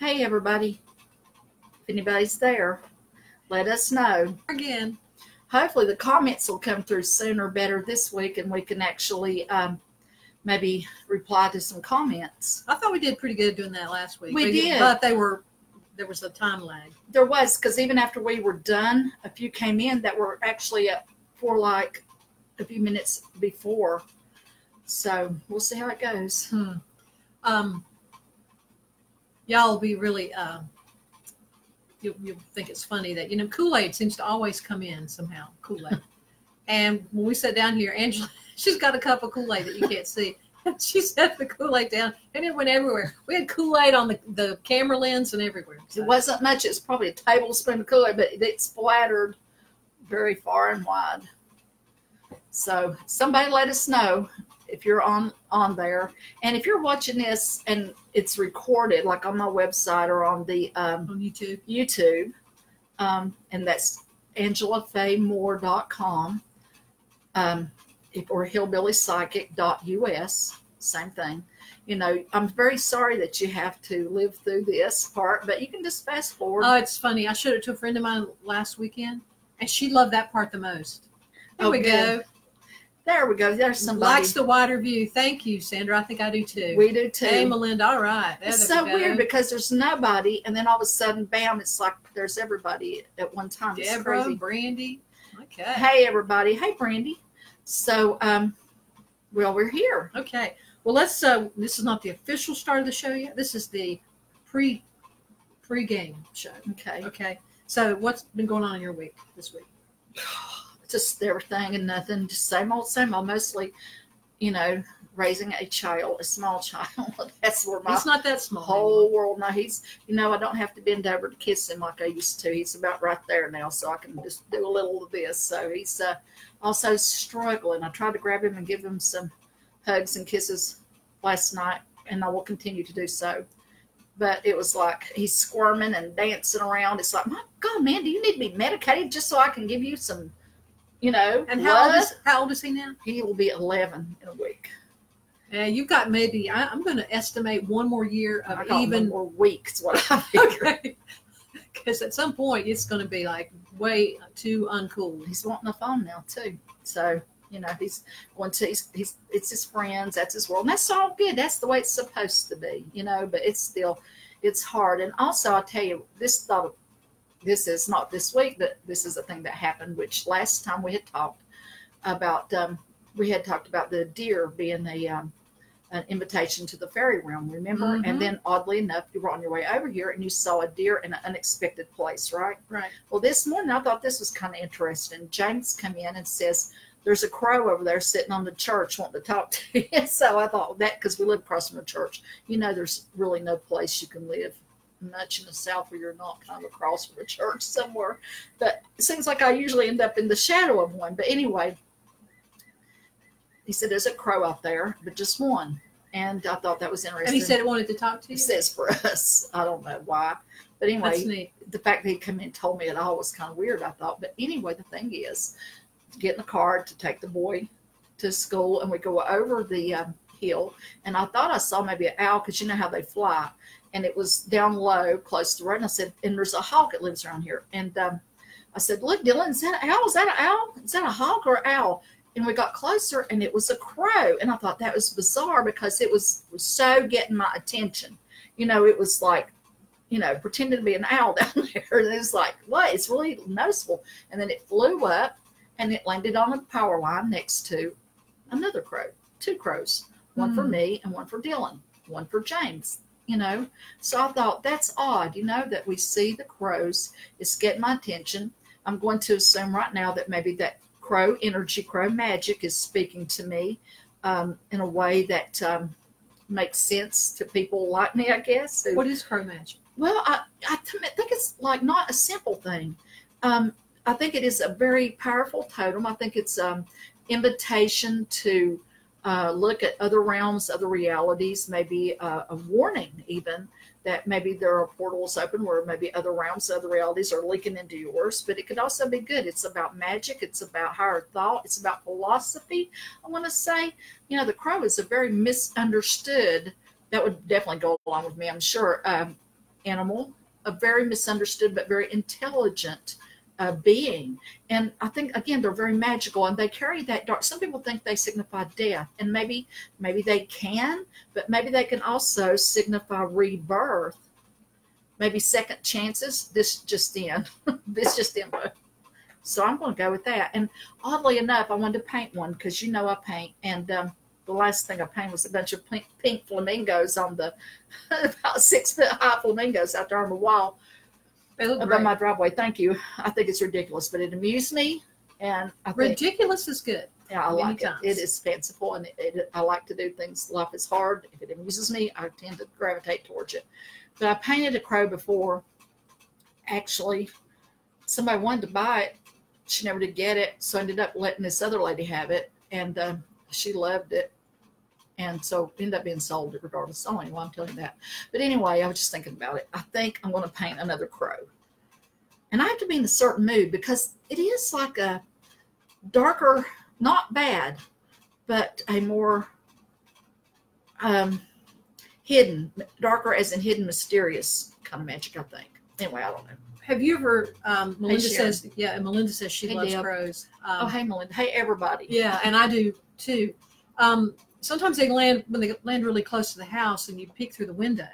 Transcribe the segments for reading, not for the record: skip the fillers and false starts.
Hey, everybody. If anybody's there, let us know. Again. Hopefully the comments will come through sooner, better this week, and we can actually maybe reply to some comments. I thought we did pretty good doing that last week. We did. But there was a time lag. There was, because even after we were done, a few came in that were actually up for like a few minutes before. So we'll see how it goes. Y'all will be really, you'll think it's funny that, Kool-Aid seems to always come in somehow, Kool-Aid. And when we sat down here, Angela, she's got a cup of Kool-Aid that you can't see. She set the Kool-Aid down, and it went everywhere. We had Kool-Aid on the camera lens and everywhere. So. It wasn't much. It's probably a tablespoon of Kool-Aid, but it splattered very far and wide. So somebody let us know if you're on there. And if you're watching this and it's recorded, like on my website or on the on YouTube, and that's AngelaFayeMoore.com, or hillbillypsychic.us, same thing. I'm very sorry that you have to live through this part, but you can just fast forward. Oh, it's funny. I showed it to a friend of mine last weekend, and she loved that part the most. Here we go. There we go. There's somebody. Likes the wider view. Thank you, Sandra. I think I do too. We do too. Hey, Melinda. All right. It's so weird because there's nobody, and then all of a sudden, bam, it's like there's everybody at one time. It's Deborah, crazy. Brandy. Okay. Hey, everybody. Hey, Brandy. So, well, we're here. Okay. Well, let's, this is not the official start of the show yet. This is the pre-game show. Okay. Okay. So what's been going on in your week this week? Just everything and nothing, just same old, mostly, raising a small child. That's where He's not that small. Whole world. No, he's, I don't have to bend over to kiss him like I used to. He's about right there now, so I can just do a little of this. So he's also struggling. I tried to grab him and give him some hugs and kisses last night, and I will continue to do so. But it was like he's squirming and dancing around. It's like, my God, man, do you need to be medicated just so I can give you some, And how old is he now? He will be 11 in a week. Yeah, you've got maybe, I'm going to estimate one more year of even more weeks. What I figure. Okay. Because at some point it's going to be like way too uncool. He's wanting a phone now too. So, he's going to, it's his friends. That's his world. And that's all good. That's the way it's supposed to be, but it's hard. And also I'll tell you, this is not this week, but this is a thing that happened, which last time we had talked about, the deer being an invitation to the fairy realm, remember? Mm-hmm. And then oddly enough, you were on your way over here and you saw a deer in an unexpected place, right? Right. Well, this morning I thought this was kind of interesting. James come in and says, there's a crow over there sitting on the church wanting to talk to you. So I thought that, because we live across from a church, there's really no place you can live much in the South where you're not kind of across from a church somewhere. But it seems like I usually end up in the shadow of one. But anyway, he said, there's a crow out there, but just one. And I thought that was interesting. And he said it wanted to talk to you? He says for us. I don't know why. But anyway, that's neat. The fact that he come in and told me it all was kind of weird, I thought. But anyway, the thing is, get in the car to take the boy to school, and we go over the hill. And I thought I saw maybe an owl, because you know how they fly. And it was down low, close to the road. And I said, and there's a hawk that lives around here. And I said, look, Dylan, is that an owl? Is that an owl? Is that a hawk or an owl? And we got closer, and it was a crow. And I thought that was bizarre, because it was so getting my attention. It was like, pretending to be an owl down there. And it was like, what? It's really noticeable. And then it flew up, and it landed on a power line next to another crow. Two crows. One for me and one for Dylan. One for James. So I thought, that's odd, that we see the crows. It's getting my attention. I'm going to assume right now that maybe that crow energy, crow magic is speaking to me in a way that makes sense to people like me, I guess. What is crow magic? Well, I think it's like not a simple thing. I think it is a very powerful totem. I think it's invitation to look at other realms, other realities, maybe a warning even that maybe there are portals open where maybe other realms, other realities are leaking into yours. But it could also be good. It's about magic. It's about higher thought. It's about philosophy. I want to say, the crow is a very misunderstood, that would definitely go along with me, I'm sure, animal, a very misunderstood but very intelligent being. And I think, again, they're very magical, and they carry that dark. Some people think they signify death, and maybe they can, but maybe they can also signify rebirth, maybe second chances. This just in. This just in. So I'm going to go with that. And oddly enough, I wanted to paint one because I paint, and the last thing I painted was a bunch of pink flamingos on the about 6 foot high flamingos out there on the wall above my driveway. Thank you. I think it's ridiculous, but it amused me, and I think ridiculous is good. Yeah, I like it. It is fanciful, and I like to do things. Life is hard. If it amuses me, I tend to gravitate towards it. But I painted a crow before. Actually, somebody wanted to buy it. She never did get it, so I ended up letting this other lady have it, and she loved it. And so it ended up being sold regardless. So anyway, I'm telling you that. But anyway, I was just thinking about it. I think I'm going to paint another crow. And I have to be in a certain mood because it is like a darker, not bad, but a more hidden, darker as in hidden, mysterious kind of magic, I think. Anyway, I don't know. Have you ever, Melinda says she loves crows. Oh, hey, Melinda. Hey, everybody. Yeah, and I do too. Sometimes when they land really close to the house and you peek through the window,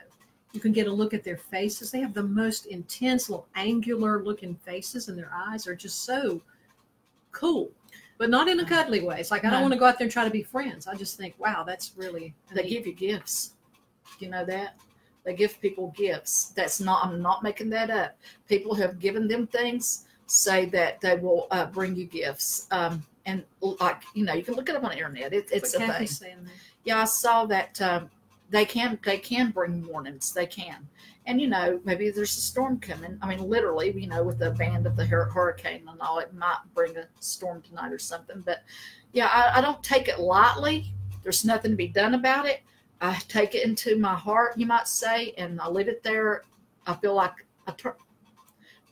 you can get a look at their faces. They have the most intense, little angular looking faces, and their eyes are just so cool, but not in a cuddly way. It's like, I don't want to go out there and try to be friends. I just think, wow, that's really They give you gifts. Do you know that? They give people gifts. I'm not making that up. People have given them things, say that they will bring you gifts. And like, you can look it up on the internet. It's a thing. Yeah, I saw that they can bring warnings. They can. And, maybe there's a storm coming. I mean, literally, with the band of the hurricane and all, it might bring a storm tonight or something. But, yeah, I don't take it lightly. There's nothing to be done about it. I take it into my heart, you might say, and I leave it there. I feel like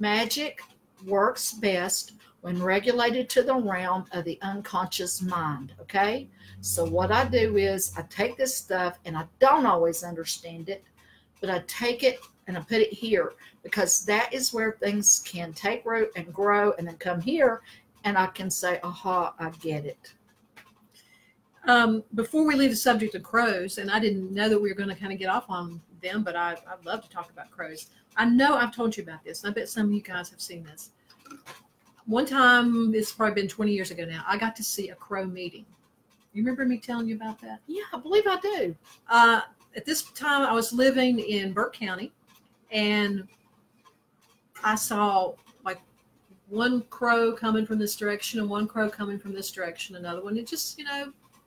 magic works best when regulated to the realm of the unconscious mind, okay? So what I do is I take this stuff, and I don't always understand it, but I take it and I put it here because that is where things can take root and grow and then come here, and I can say, aha, I get it. Before we leave the subject of crows, and I didn't know that we were going to kind of get off on them, but I'd love to talk about crows. I know I've told you about this, and I bet some of you guys have seen this. One time, it's probably been 20 years ago now, I got to see a crow meeting. You remember me telling you about that? Yeah, I believe I do. At this time, I was living in Burke County, and I saw like one crow coming from this direction and one crow coming from this direction, another one. It just,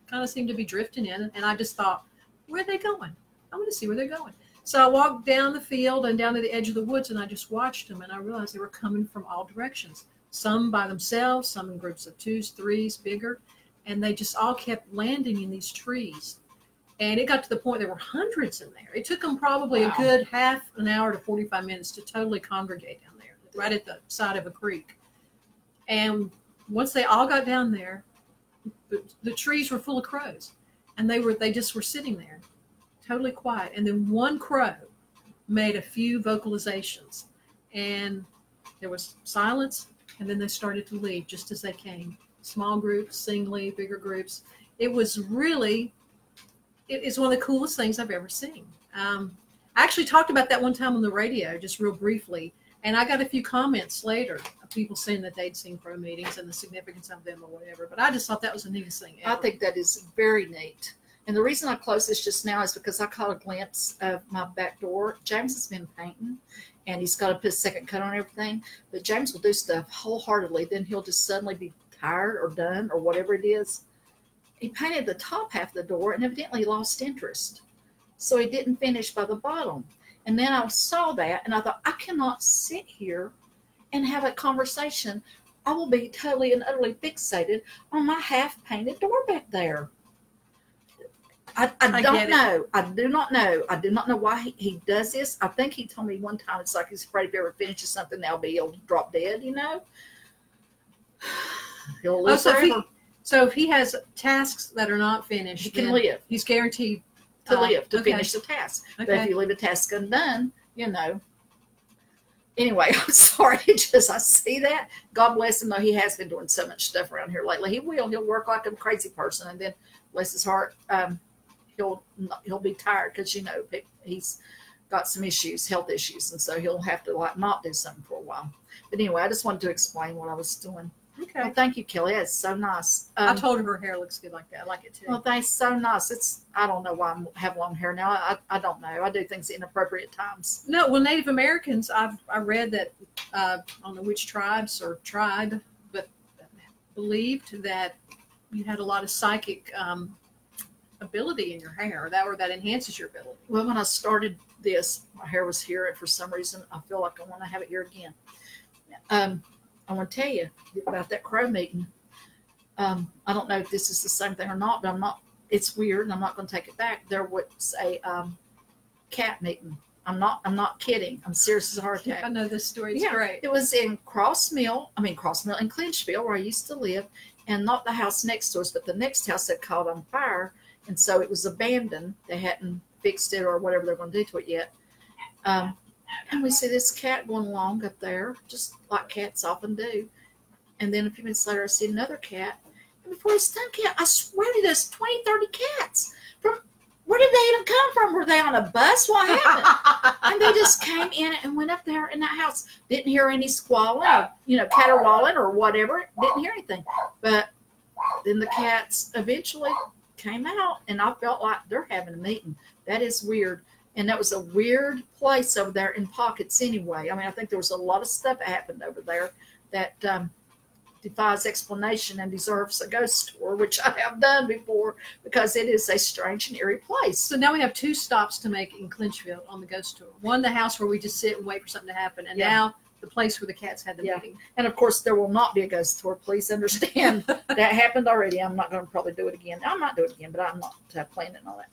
kind of seemed to be drifting in, and I just thought, where are they going? I want to see where they're going. So I walked down the field and down to the edge of the woods, and I just watched them, and I realized they were coming from all directions. Some by themselves, some in groups of 2s, 3s, bigger, and they just all kept landing in these trees. And it got to the point there were hundreds in there. It took them probably a good half an hour to 45 minutes to totally congregate down there, right at the side of a creek. And once they all got down there, the trees were full of crows, and they just were sitting there totally quiet. And then one crow made a few vocalizations, and there was silence, and then they started to leave just as they came. Small groups, singly, bigger groups. It was really, it's one of the coolest things I've ever seen. I actually talked about that one time on the radio, just real briefly, and I got a few comments later of people saying that they'd seen crow meetings and the significance of them or whatever. But I just thought that was the neatest thing ever. I think that is very neat. And the reason I closed this just now is because I caught a glimpse of my back door. James has been painting, and he's got to put a second coat on everything. But James will do stuff wholeheartedly. Then he'll just suddenly be tired or done or whatever it is. He painted the top half of the door and evidently lost interest. So he didn't finish by the bottom. And then I saw that, and I thought, I cannot sit here and have a conversation. I will be totally and utterly fixated on my half-painted door back there. I don't know. I do not know. I do not know why he does this. I think he told me one time it's like he's afraid if he ever finishes something, he'll drop dead, He'll live forever. So if he has tasks that are not finished, he can live. He's guaranteed to live, to finish the task. Okay. But if you leave a task undone, you know. Anyway, I'm sorry. I see that. God bless him, though. He has been doing so much stuff around here lately. He'll work like a crazy person, and then bless his heart, he'll be tired because, you know, he's got some issues, health issues, and so he'll have to like not do something for a while. But anyway, I just wanted to explain what I was doing. Okay. Well, thank you, Kelly. That's so nice. I told her her hair looks good like that. I like it too. Well, thanks. So nice. I don't know why I have long hair now. I don't know. I do things at inappropriate times. No, well, Native Americans, I read that, I don't know which tribes or tribe, but believed that you had a lot of psychic ability in your hair, that enhances your ability. Well, when I started this, my hair was here, and for some reason, I feel like I want to have it here again. I want to tell you about that crow meeting. I don't know if this is the same thing or not, but it's weird, and I'm not going to take it back. There was a cat meeting. I'm not kidding. I'm serious as a heart attack. I know this story. It's great. It was in Crossmill in Clinchville, where I used to live, and not the house next to us, but the next house that caught on fire, and so it was abandoned. They hadn't fixed it or whatever they're going to do to it yet. And we see this cat going along up there, just like cats often do. And then a few minutes later, I see another cat. And before it's done, I swear to this, 20, 30 cats. Where did they even come from? Were they on a bus? What happened? And they just came in and went up there in that house. Didn't hear any squalling, or, caterwauling or whatever. Didn't hear anything. But then the cats eventually came out, and I felt like they're having a meeting. That is weird. And that was a weird place over there in Pockets anyway. I mean, I think there was a lot of stuff that happened over there that defies explanation and deserves a ghost tour, which I have done before, because it is a strange and eerie place. So now we have 2 stops to make in Clinchville on the ghost tour. One, the house where we just sit and wait for something to happen. And now the place where the cats had the meeting. And of course, there will not be a ghost tour. Please understand that happened already. I'm not going to probably do it again. I might do it again, but I'm not planning on it.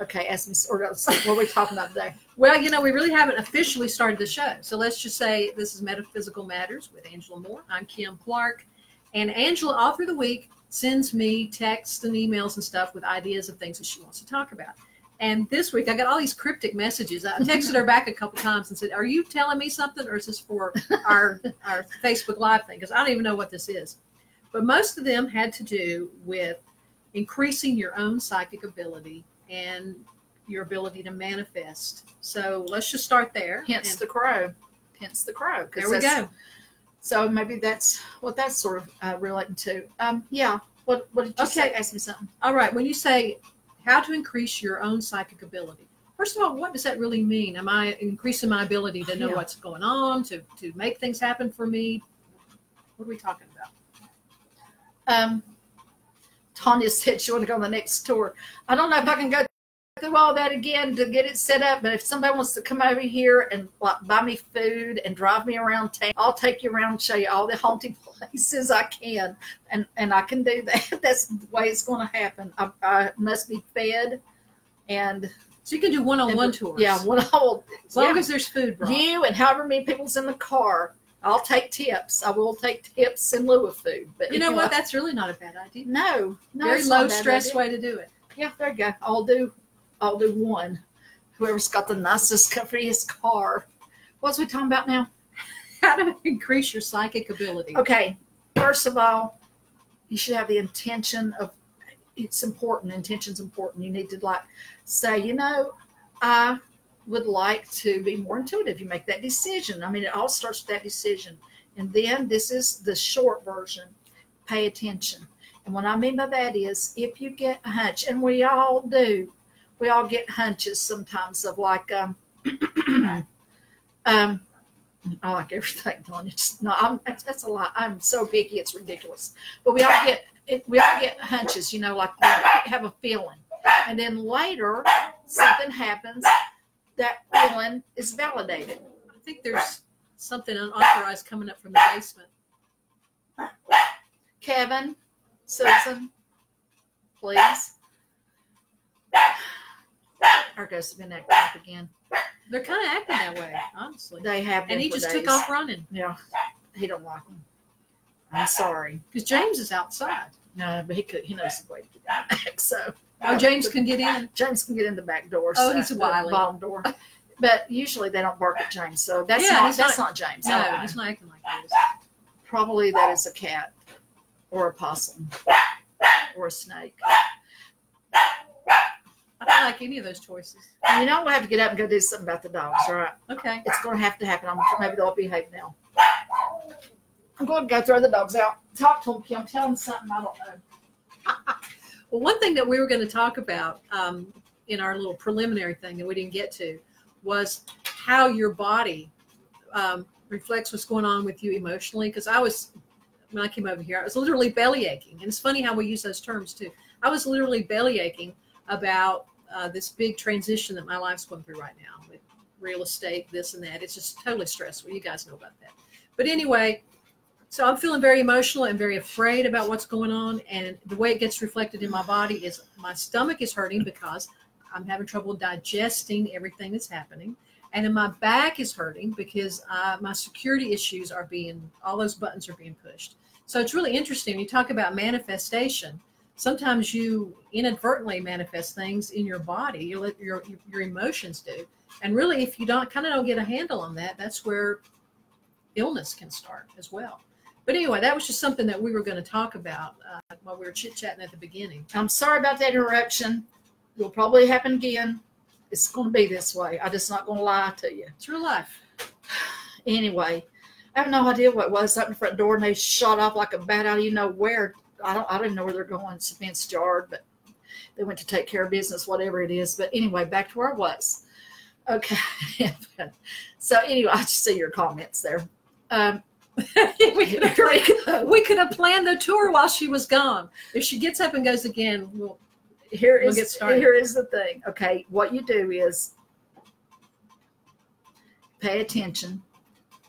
Okay, ask me, or what are we talking about today? Well, we really haven't officially started the show. So let's just say this is Metaphysical Matters with Angela Moore. I'm Kim Clark. And Angela, all through the week, sends me texts and emails and stuff with ideas of things that she wants to talk about. And this week, I got all these cryptic messages. I texted her back a couple times and said, are you telling me something, or is this for our Facebook Live thing? Because I don't even know what this is. But most of them had to do with increasing your own psychic ability and your ability to manifest. So let's just start there. Hence the crow. There we go. So maybe that's what that's sort of relating to. What did you say? Ask me something. All right. When you say how to increase your own psychic ability, first of all, what does that really mean? Am I increasing my ability to know what's going on, to make things happen for me? What are we talking about? Tanya said she wanted to go on the next tour. I don't know if I can go through all that again to get it set up, but if somebody wants to come over here and buy me food and drive me around town, I'll take you around and show you all the haunted places I can, and I can do that. That's the way it's going to happen. I must be fed, and so you can do one-on-one tours. Yeah, one-on-one. As long as there's food brought. You and however many people's in the car. I'll take tips. I will take tips in lieu of food. But you know what? That's really not a bad idea. No, very low stress way to do it. Yeah, there you go. I'll do one. Whoever's got the nicest, comfiest car. What's we talking about now? How to increase your psychic ability. Okay. First of all, you should have the intention of. It's important. Intention's important. You need to say, I would like to be more intuitive. You make that decision. I mean, it all starts with that decision. And then this is the short version. Pay attention. And what I mean by that is if you get a hunch, and we all do, we all get hunches sometimes of I like everything, Tanya. That's a lot. I'm so picky, it's ridiculous. But we all get hunches, we have a feeling. And then later something happens. That feeling is validated. I think there's something unauthorized coming up from the basement. Kevin, Susan, please. Our ghosts have been acting up again. They're kind of acting that way, honestly. They have been. And he just took off running. Yeah, he don't like them. I'm sorry. Because James is outside. No, but he knows the way to get back. So. Oh, James can get in. James can get in the back door. Oh, he's a wily. Bottom door. But usually they don't bark at James, so that's not James. No, he's not acting like this. Probably that is a cat or a possum or a snake. I don't like any of those choices. You know, we'll have to get up and go do something about the dogs, all right? Okay. It's going to have to happen. Maybe they'll behave now. I'm going to go throw the dogs out. Talk to them, Kim. Tell them something I don't know. Well, one thing that we were going to talk about in our little preliminary thing that we didn't get to was how your body reflects what's going on with you emotionally. Because when I came over here, I was literally belly aching. And it's funny how we use those terms too. I was literally belly aching about this big transition that my life's going through right now with real estate, this and that. It's just totally stressful. You guys know about that. But anyway, so I'm feeling very emotional and very afraid about what's going on. And the way it gets reflected in my body is my stomach is hurting because I'm having trouble digesting everything that's happening. And then my back is hurting because my security issues all those buttons are being pushed. So it's really interesting. You talk about manifestation. Sometimes you inadvertently manifest things in your body. You let your emotions do. And really, if you don't get a handle on that, that's where illness can start as well. But anyway, that was just something that we were going to talk about while we were chit-chatting at the beginning. I'm sorry about that interruption. It'll probably happen again. It's going to be this way. I'm just not going to lie to you. It's real life. Anyway, I have no idea what it was. Opened the front door and they shot off like a bat out of you know where. I don't even know where they're going. It's a fenced yard, but they went to take care of business, whatever it is. But anyway, back to where I was. Okay. So anyway, I just see your comments there. we could have planned the tour while she was gone. If she gets up and goes again, we'll get started. Here is the thing. Okay, what you do is pay attention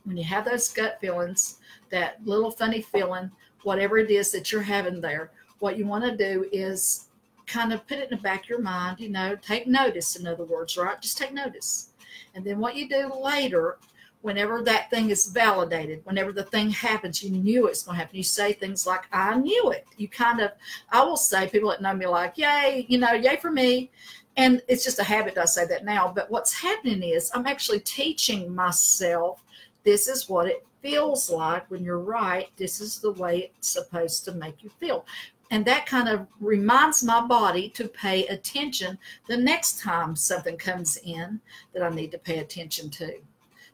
when you have those gut feelings, that little funny feeling, whatever it is that you're having there. What you want to do is kind of put it in the back of your mind, take notice, in other words, right? Just take notice. And then what you do later, whenever that thing is validated, whenever the thing happens, you knew it's going to happen. You say things like, I knew it. I will say, people that know me like, yay, yay for me. And it's just a habit that I say that now. But what's happening is I'm actually teaching myself, this is what it feels like when you're right. This is the way it's supposed to make you feel. And that kind of reminds my body to pay attention the next time something comes in that I need to pay attention to.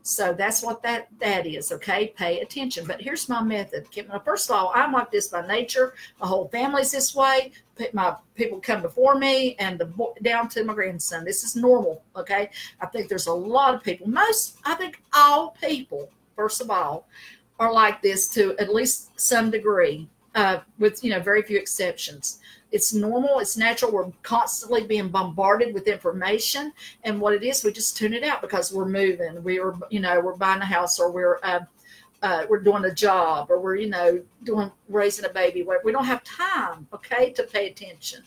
So that's what that is, okay? Pay attention. But here's my method. First of all, I'm like this by nature. My whole family's this way. My people come before me and down to my grandson. This is normal, okay? I think there's a lot of people. I think all people, first of all, are like this to at least some degree, with very few exceptions. It's normal. It's natural. We're constantly being bombarded with information, and what it is, we just tune it out because we're moving. We're buying a house, or we're doing a job, or we're raising a baby. We don't have time, okay, to pay attention,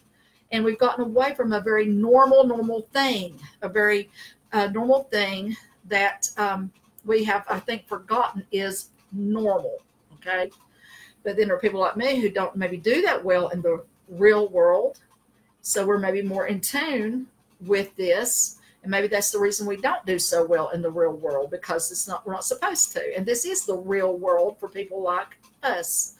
and we've gotten away from a very normal thing, a very normal thing that we have, I think, forgotten is normal, okay. But then there are people like me who don't maybe do that well in the real world, so we're maybe more in tune with this, and maybe that's the reason we don't do so well in the real world, because we're not supposed to. And this is the real world for people like us,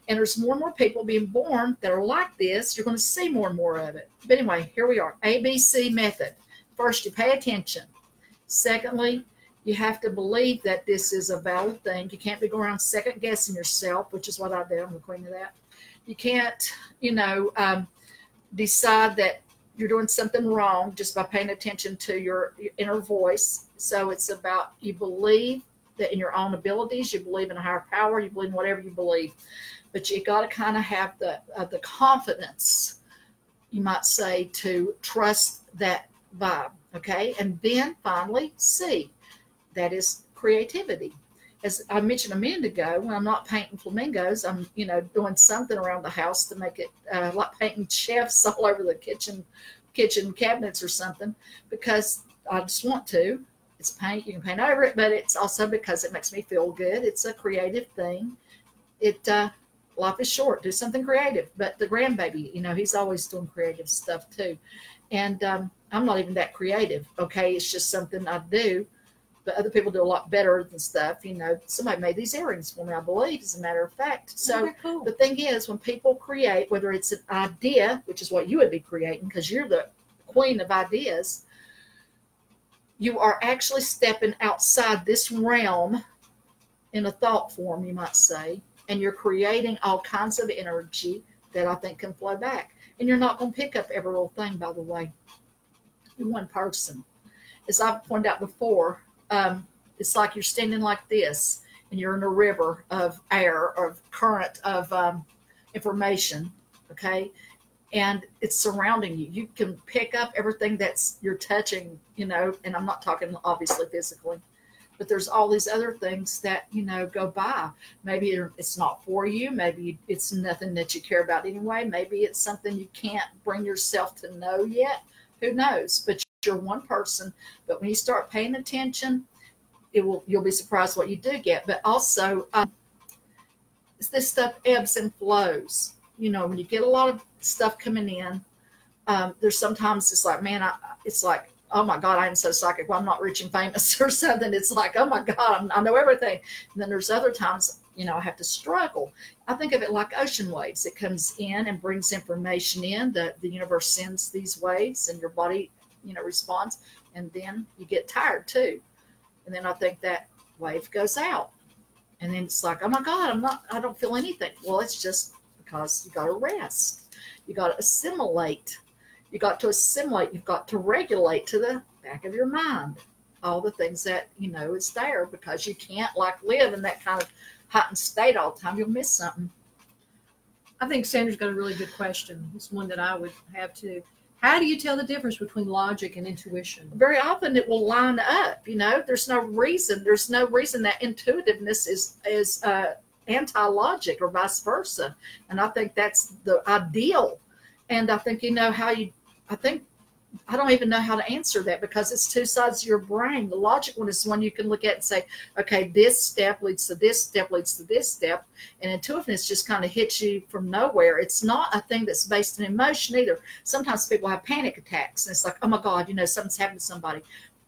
and there's more and more people being born that are like this. You're going to see more and more of it. But anyway, here we are. ABC method. First, you pay attention. Secondly, you have to believe that this is a valid thing. You can't be going around second guessing yourself, which is what I do. I'm the queen of that. You can't, decide that you're doing something wrong just by paying attention to your inner voice. So it's about, you believe that in your own abilities, you believe in a higher power, you believe in whatever you believe. But you got to kind of have the confidence, you might say, to trust that vibe, okay? And then finally, C, that is creativity. As I mentioned a minute ago, when I'm not painting flamingos, I'm, doing something around the house to make it like painting chefs all over the kitchen cabinets or something, because I just want to. It's paint, you can paint over it, but it's also because it makes me feel good. It's a creative thing. Life is short. Do something creative. But the grandbaby, he's always doing creative stuff too. And I'm not even that creative. Okay. It's just something I do, but other people do a lot better than stuff. You know, somebody made these earrings for me, I believe, as a matter of fact. So Okay, cool. the thing is, when people create, whether it's an idea, which is what you would be creating because you're the queen of ideas, you are actually stepping outside this realm in a thought form, you might say, and you're creating all kinds of energy that I think can flow back. And you're not going to pick up every little thing, by the way. You're one person. As I've pointed out before, it's like you're standing like this, and you're in a river of air or current of information, okay? And it's surrounding you. You can pick up everything that's you're touching, you know, and I'm not talking obviously physically, but there's all these other things that, you know, go by. Maybe it's not for you. Maybe it's nothing that you care about anyway. Maybe it's something you can't bring yourself to know yet. Who knows? But you're one person. But when you start paying attention, you'll be surprised what you do get. But also, this stuff ebbs and flows. You know, when you get a lot of stuff coming in, there's sometimes it's like, man, it's like, oh my God, I am so psychic. Well, I'm not rich and famous or something. It's like, oh my God, I know everything. And then there's other times, you know, I have to struggle. I think of it like ocean waves. It comes in and brings information in. The universe sends these waves and your body, you know, responds. And then you get tired too. And then I think that wave goes out. And then it's like, oh my God, I don't feel anything. Well, it's just because you got to rest. You got to assimilate. You've got to regulate to the back of your mind all the things that, you know, is there, because you can't like live in that kind of heightened state all the time. You'll miss something. I think Sandra's got a really good question. It's one that I would have too. How do you tell the difference between logic and intuition? Very often it will line up, you know. There's no reason that intuitiveness is anti-logic or vice versa. And I think that's the ideal. And I think, you know, I don't even know how to answer that, because it's two sides of your brain. The logic one is one you can look at and say, okay, this step leads to this step leads to this step. And intuitiveness just kind of hits you from nowhere. It's not a thing that's based in emotion either. Sometimes people have panic attacks and it's like, oh my God, you know, something's happened to somebody.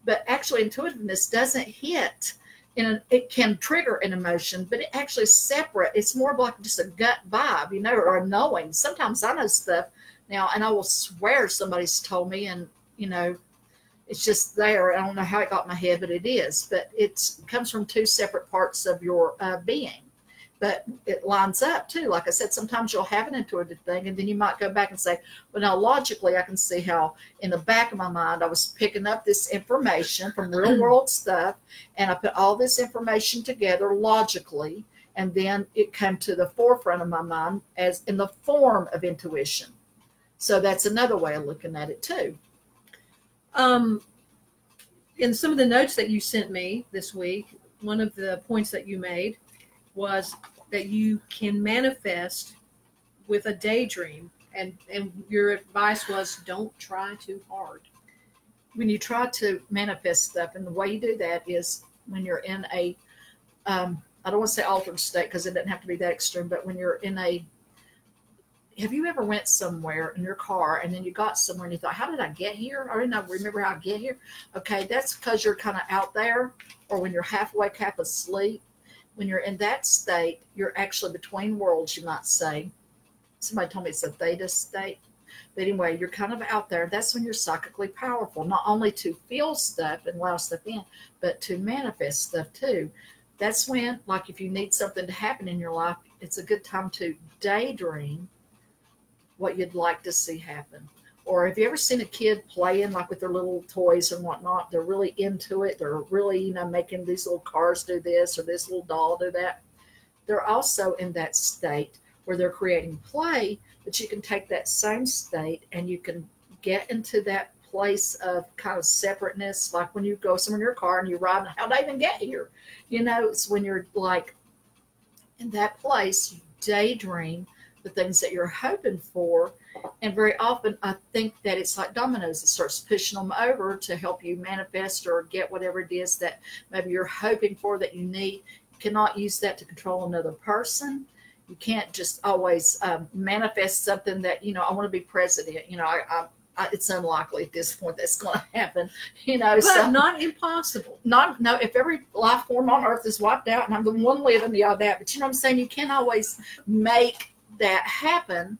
But actually intuitiveness doesn't hit. It can trigger an emotion, but it actually is separate. It's more like just a gut vibe, you know, or a knowing. Sometimes I know stuff now, and I will swear somebody's told me, and, you know, it's just there. I don't know how it got in my head, but it is. But it comes from two separate parts of your being. But it lines up, too. Like I said, sometimes you'll have an intuitive thing, and then you might go back and say, well, now, logically, I can see how in the back of my mind I was picking up this information from real-world stuff, and I put all this information together logically, and then it came to the forefront of my mind as in the form of intuition. So that's another way of looking at it too. In some of the notes that you sent me this week, one of the points that you made was that you can manifest with a daydream, and your advice was don't try too hard. When you try to manifest stuff, and the way you do that is when you're in a, I don't want to say altered state because it doesn't have to be that extreme, but when you're in a, have you ever went somewhere in your car and then you got somewhere and you thought, how did I get here? I didn't remember how I get here. Okay, that's because you're kind of out there, or when you're half awake, half asleep. When you're in that state, you're actually between worlds, you might say. Somebody told me it's a theta state. But anyway, you're kind of out there. That's when you're psychically powerful, not only to feel stuff and allow stuff in, but to manifest stuff too. That's when, like if you need something to happen in your life, it's a good time to daydream what you'd like to see happen. Or have you ever seen a kid playing like with their little toys and whatnot? They're really into it. They're really, you know, making these little cars do this or this little doll do that. They're also in that state where they're creating play, but you can take that same state and you can get into that place of kind of separateness. Like when you go somewhere in your car and you ride, how'd I even get here? You know, it's when you're like in that place, you daydream the things that you're hoping for. And very often I think that it's like dominoes. It starts pushing them over to help you manifest or get whatever it is that maybe you're hoping for, that you need. You cannot use that to control another person. You can't just always manifest something that, you know, I want to be president. You know, it's unlikely at this point that's going to happen, you know. But so not impossible. no, if every life form on earth is wiped out and I'm the one living, yeah, that. But you know what I'm saying? You can't always make that happen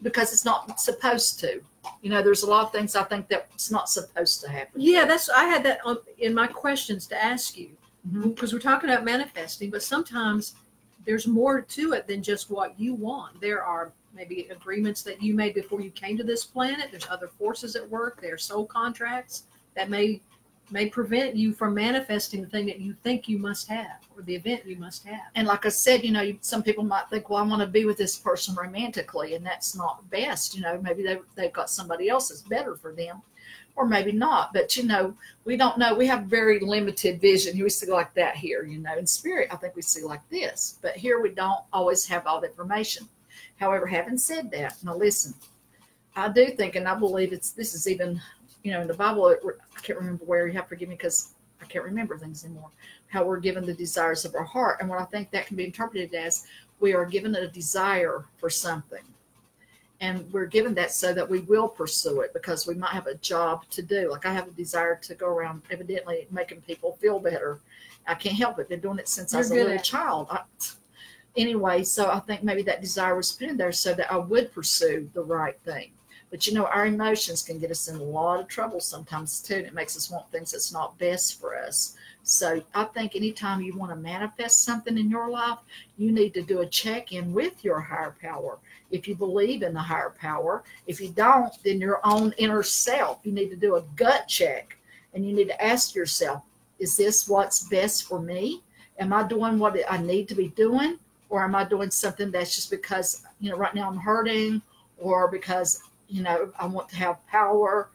because it's not supposed to. You know, there's a lot of things I think that's not supposed to happen. Yeah, I had that in my questions to ask you, Mm-hmm. because we're talking about manifesting, but sometimes there's more to it than just what you want. There are maybe agreements that you made before you came to this planet. There's other forces at work. There are soul contracts that may prevent you from manifesting the thing that you think you must have, or the event you must have. And like I said, you know, some people might think, well, I want to be with this person romantically, and that's not best. You know, maybe they've got somebody else that's better for them, or maybe not. But, you know, we don't know. We have very limited vision. We see like that here, you know. In spirit, I think we see like this. But here we don't always have all the information. However, having said that, now listen, I do think, and I believe this is even, you know, in the Bible, I can't remember where, you have to forgive me because I can't remember things anymore, how we're given the desires of our heart. And what I think that can be interpreted as, we are given a desire for something. And we're given that so that we will pursue it, because we might have a job to do. Like I have a desire to go around evidently making people feel better. I can't help it. Been doing it since I was a little child. Anyway, so I think maybe that desire was put in there so that I would pursue the right thing. But, you know, our emotions can get us in a lot of trouble sometimes, too. And it makes us want things that's not best for us. So I think anytime you want to manifest something in your life, you need to do a check-in with your higher power. If you believe in the higher power, if you don't, then your own inner self, you need to do a gut check. And you need to ask yourself, is this what's best for me? Am I doing what I need to be doing? Or am I doing something that's just because, you know, right now I'm hurting, or because, you know, I want to have power?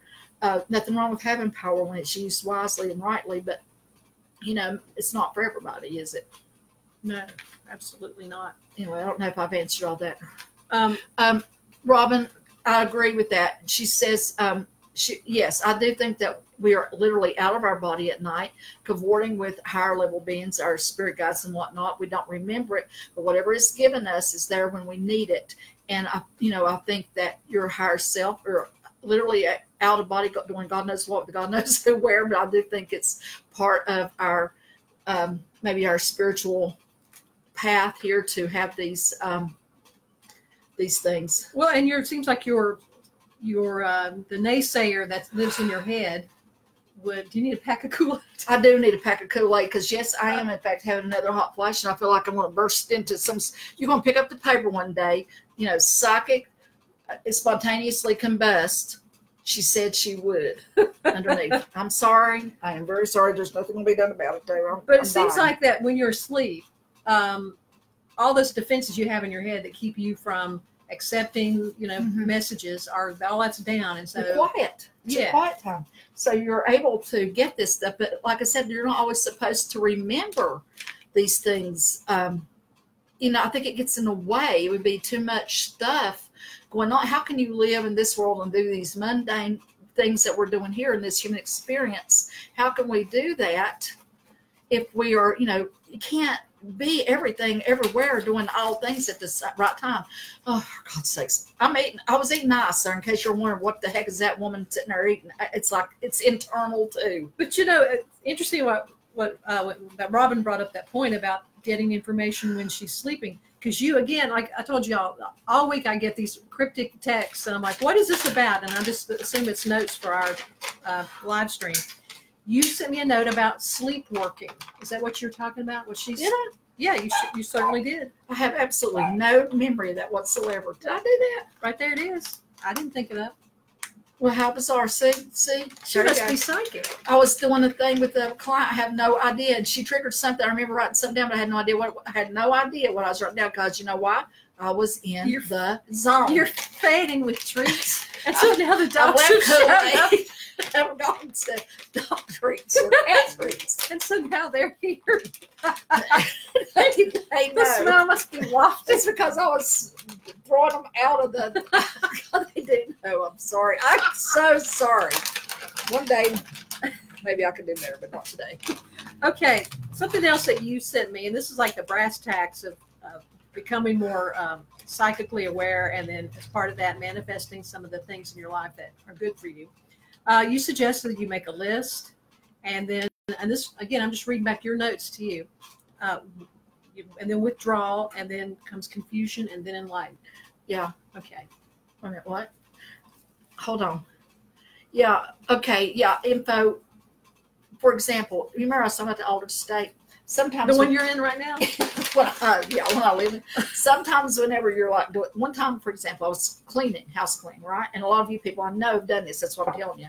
Nothing wrong with having power when it's used wisely and rightly, but, you know, it's not for everybody, is it? No, absolutely not. Anyway, I don't know if I've answered all that. Robin, I agree with that. She says, yes, I do think that we are literally out of our body at night, cavorting with higher level beings, our spirit guides and whatnot. We don't remember it, but whatever is given us is there when we need it. And I think that your higher self, or literally out of body, doing God knows what, God knows who, where. But I do think it's part of our maybe our spiritual path here to have these things. Well, and it seems like you're the naysayer that lives in your head. Do you need a pack of Kool-Aid? I do need a pack of Kool-Aid, because yes, I am in fact having another hot flash, and I feel like I'm going to burst into some. You're going to pick up the paper one day, you know, psychic, spontaneously combust. She said she would underneath. I'm sorry. I am very sorry. There's nothing going to be done about it, Dave. But it seems like that when you're asleep, all those defenses you have in your head that keep you from accepting, you know, messages, all that's down. And so quiet. It's a quiet time. So you're able to get this stuff. But like I said, you're not always supposed to remember these things. You know, I think it gets in the way. It would be too much stuff going on. How can you live in this world and do these mundane things that we're doing here in this human experience? How can we do that if we are, you know, you can't be everything everywhere doing all things at the right time. Oh, for God's sakes. I was eating ice, sir, in case you're wondering what the heck is that woman sitting there eating. It's like, it's internal too. But, you know, it's interesting what that Robin brought up, that point about getting information when she's sleeping. Because you, again, like I told you all week I get these cryptic texts, and I'm like, what is this about? And I just assume it's notes for our live stream. You sent me a note about sleepwalking. Is that what you're talking about? What she's? Did I? Yeah, you certainly did. I have absolutely no memory of that whatsoever. Did I do that? Right there it is. I didn't think of that. Well, how bizarre. See? She must be psychic. I was doing a thing with a client. I have no idea. And she triggered something. I remember writing something down, but I had no idea what I was writing down, because you know why? I was in the zone. You're fading with treats. And so now the dogs are showing up. I've gone to dog treats or cat treats. And so now they're here. The smell must be wafted. It's because I was throwing them out of the. They didn't know. I'm sorry. I'm so sorry. One day, maybe I could do better, but not today. Okay. Something else that you sent me, and this is like the brass tacks of becoming more psychically aware, and then as part of that, manifesting some of the things in your life that are good for you. You suggested that you make a list, and then, and this again, I'm just reading back your notes to you. And then withdrawal, and then comes confusion, and then enlightenment. Yeah. Okay. Wait a minute, what? Hold on. Yeah. Okay. Yeah. Info. For example, you remember I was talking about the altered state? Sometimes the one you're in right now? when I live in. Sometimes whenever you're like doing, one time, for example, I was cleaning, house cleaning, right? And a lot of you people I know have done this. That's what I'm telling you.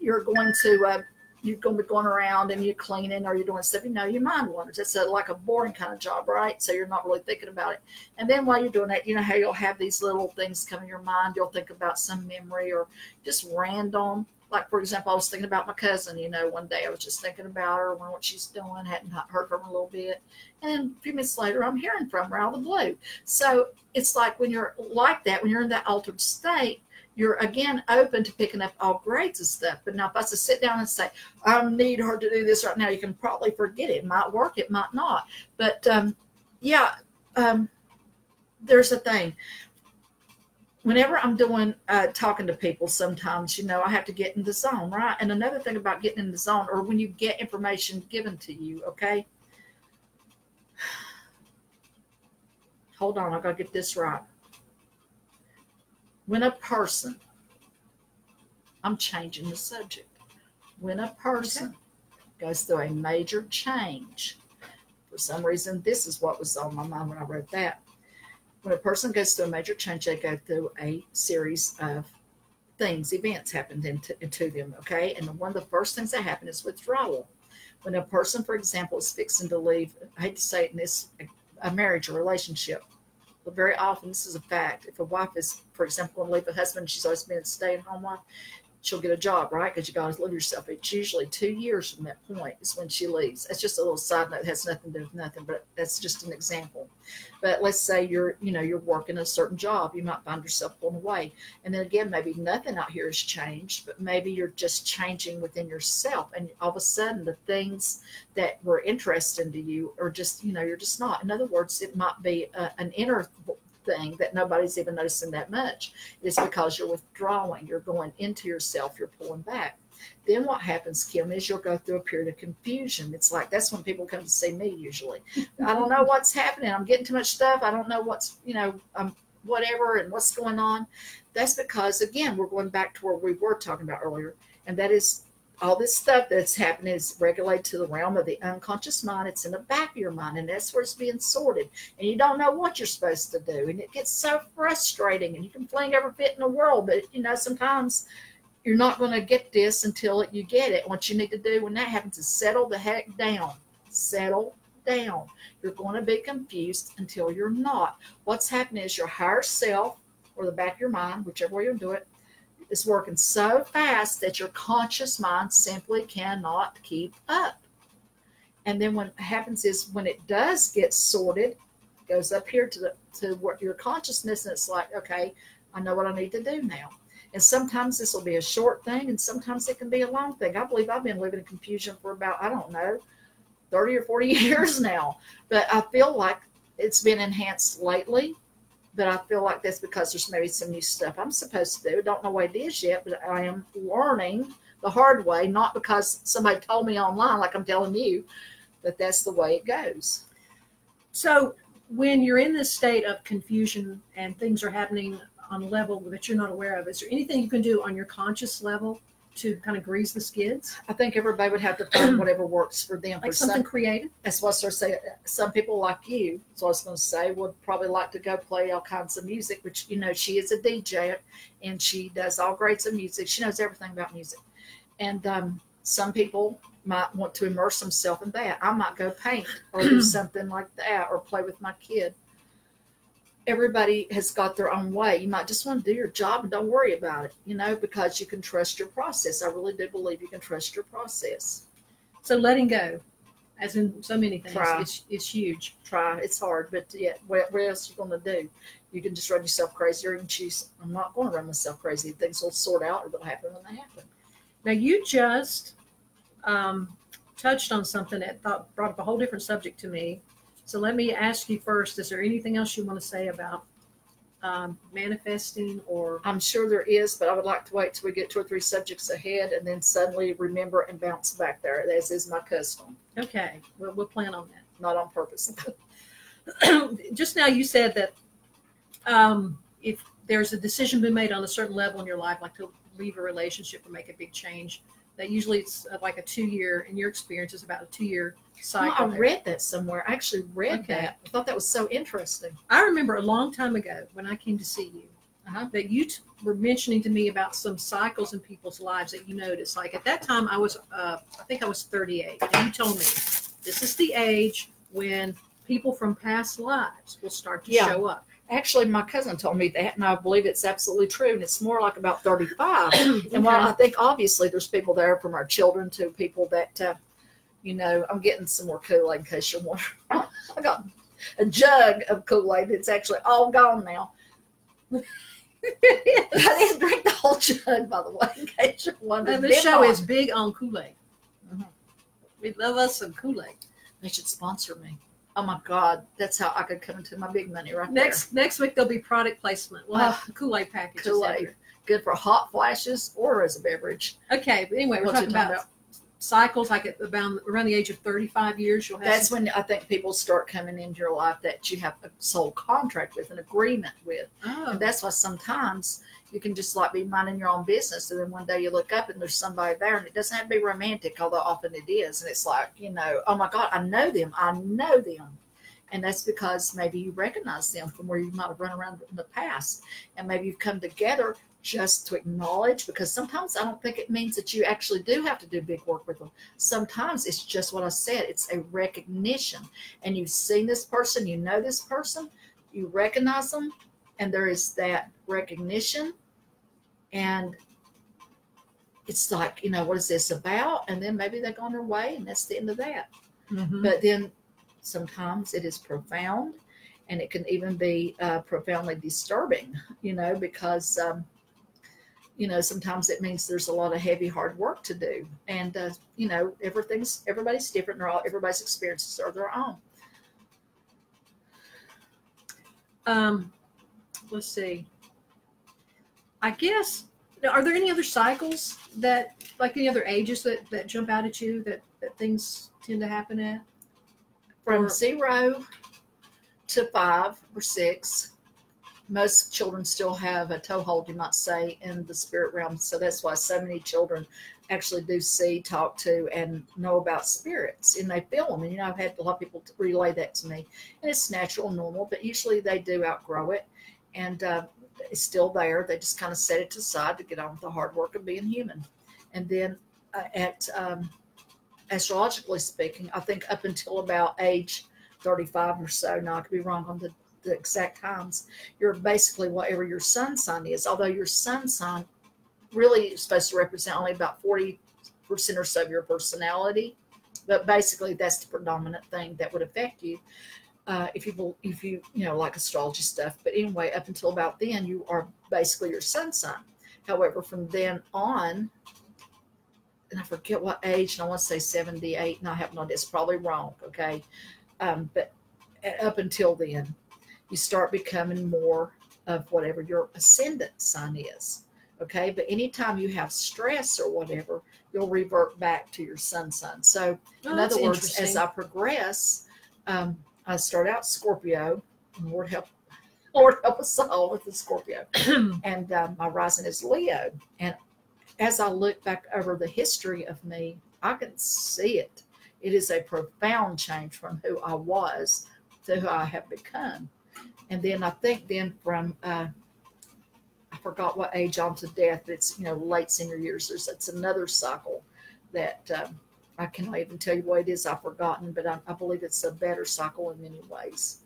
You're going to be going around and you're cleaning or you're doing stuff, your mind wanders. It's like a boring kind of job, right? So you're not really thinking about it. And then while you're doing that, how you'll have these little things come in your mind. You'll think about some memory or just random. Like, for example, I was thinking about my cousin, one day I was just thinking about her, wondering what she's doing, hadn't heard from her a little bit. And then a few minutes later, I'm hearing from her out of the blue. So it's like when you're like that, when you're in that altered state, you're again open to picking up all grades of stuff. But now if I was to sit down and say, I need her to do this right now, you can probably forget it. It might work, it might not. But there's a thing. Whenever I'm doing talking to people, sometimes, I have to get in the zone, right? And another thing about getting in the zone, or when you get information given to you, okay? Hold on, I've got to get this right. When a person, I'm changing the subject. When a person goes through a major change, for some reason, this is what was on my mind when I wrote that. When a person goes through a major change, they go through a series of events happened into them, okay? And one of the first things that happen is withdrawal. When a person, for example, is fixing to leave, I hate to say it in this, a marriage or relationship, but very often, this is a fact, if a wife is, for example, going to leave a husband, she's always been a stay-at-home wife, she'll get a job, right? Because you got to live yourself. It's usually 2 years from that point is when she leaves. That's just a little side note. It has nothing to do with nothing, but that's just an example. But let's say you're working a certain job. You might find yourself going away. And then again, maybe nothing out here has changed, but maybe you're just changing within yourself. And all of a sudden, the things that were interesting to you are just, you're just not. In other words, it might be an inner thing that nobody's even noticing that much. It's because you're withdrawing, you're going into yourself, you're pulling back. Then what happens, Kim, is you'll go through a period of confusion. It's like that's when people come to see me usually. I don't know what's happening. I'm getting too much stuff. I don't know what's, whatever and what's going on. That's because, again, we're going back to where we were talking about earlier, and that is all this stuff that's happening is regulated to the realm of the unconscious mind. It's in the back of your mind, and that's where it's being sorted. And you don't know what you're supposed to do, and it gets so frustrating. And you can fling every fit in the world, but sometimes you're not going to get this until you get it. What you need to do when that happens is settle the heck down. Settle down. You're going to be confused until you're not. What's happening is your higher self, or the back of your mind, whichever way you do it, is working so fast that your conscious mind simply cannot keep up. And then what happens is when it does get sorted, it goes up here to what your consciousness, and it's like, okay, I know what I need to do now. And sometimes this will be a short thing, and sometimes it can be a long thing. I believe I've been living in confusion for about, 30 or 40 years now. But I feel like it's been enhanced lately. But I feel like that's because there's maybe some new stuff I'm supposed to do. I don't know what it is yet, but I am learning the hard way, not because somebody told me online like I'm telling you, but that's the way it goes. So when you're in this state of confusion and things are happening on a level that you're not aware of, is there anything you can do on your conscious level to kind of grease the skids? I think everybody would have to find whatever works for them. Like something creative? That's what I say. Some people like you, so I was going to say, would probably like to go play all kinds of music, which, she is a DJ and she does all grades of music. She knows everything about music. And some people might want to immerse themselves in that. I might go paint or do something like that or play with my kid. Everybody has got their own way. You might just want to do your job and don't worry about it, because you can trust your process. I really do believe you can trust your process. So letting go, as in so many things, it's huge. Try. It's hard, but yeah, what else are you going to do? You can just run yourself crazy, or you can choose, I'm not going to run myself crazy. Things will sort out, or they'll happen when they happen. Now, you just touched on something that brought up a whole different subject to me. So let me ask you first, is there anything else you want to say about manifesting or? I'm sure there is, but I would like to wait till we get 2 or 3 subjects ahead and then suddenly remember and bounce back there. As is my custom. Okay, we'll plan on that. Not on purpose. Just now you said that if there's a decision been made on a certain level in your life, like to leave a relationship or make a big change, that usually it's like a 2-year, in your experience, is about a 2-year cycle. I read that somewhere. I actually read that. I thought that was so interesting. I remember a long time ago when I came to see you, that you were mentioning to me about some cycles in people's lives that you noticed. Like at that time, I think I was 38, and you told me this is the age when people from past lives will start to show up. Actually, my cousin told me that, and I believe it's absolutely true. And it's more like about 35. And while I think obviously there's people there from our children to people that, I'm getting some more Kool-Aid in case you're wondering. I got a jug of Kool-Aid that's actually all gone now. I didn't drink the whole jug, by the way, in case you're wondering. This show is big on Kool-Aid. We love us some Kool-Aid. They should sponsor me. Oh my God, that's how I could come into my big money right Next week there'll be product placement. We'll have Kool-Aid packages. Kool-Aid, good for hot flashes or as a beverage. Okay, but anyway, we're talking about cycles. Like around the age of 35 years, you'll have. That's when I think people start coming into your life that you have a soul contract with, an agreement with. And that's why sometimes you can just like be minding your own business, and then one day you look up and there's somebody there, and it doesn't have to be romantic, although often it is. And it's like, oh my God, I know them. And that's because maybe you recognize them from where you might have run around in the past, and maybe you've come together just to acknowledge, because sometimes I don't think it means that you actually do have to do big work with them. Sometimes it's just what I said. It's a recognition, and you've seen this person, you know this person, you recognize them, and there is that recognition, and it's like, what is this about? And then maybe they've gone their way, and that's the end of that. But then sometimes it is profound, and it can even be profoundly disturbing, because sometimes it means there's a lot of heavy, hard work to do. And, everybody's different. Everybody's experiences are their own. Let's see. I guess, are there any other cycles that, like any other ages that jump out at you that things tend to happen at? From 0 to 5 or 6. Most children still have a toehold, you might say, in the spirit realm. So that's why so many children actually do see, talk to, and know about spirits, and they feel them. And, I've had a lot of people relay that to me, and it's natural and normal, but usually they do outgrow it, and it's still there. They just kind of set it aside to get on with the hard work of being human. And then astrologically speaking, I think up until about age 35 or so, now I could be wrong on the exact times, you're basically whatever your sun sign is, although your sun sign really is supposed to represent only about 40% or so of your personality, but basically that's the predominant thing that would affect you if you like astrology stuff. But anyway, up until about then, you are basically your sun sign. However, from then on, and I forget what age, and I want to say 78, and I have no idea, it's probably wrong, okay, but up until then, you start becoming more of whatever your ascendant sign is, okay? But anytime you have stress or whatever, you'll revert back to your sun sign. So in other words, as I progress, I start out Scorpio, and Lord help us all with the Scorpio, and my rising is Leo. And as I look back over the history of me, I can see it. It is a profound change from who I was to who I have become. And then I think from, I forgot what age on to death, it's, late senior years, it's another cycle that I cannot even tell you what it is. I've forgotten, but I believe it's a better cycle in many ways.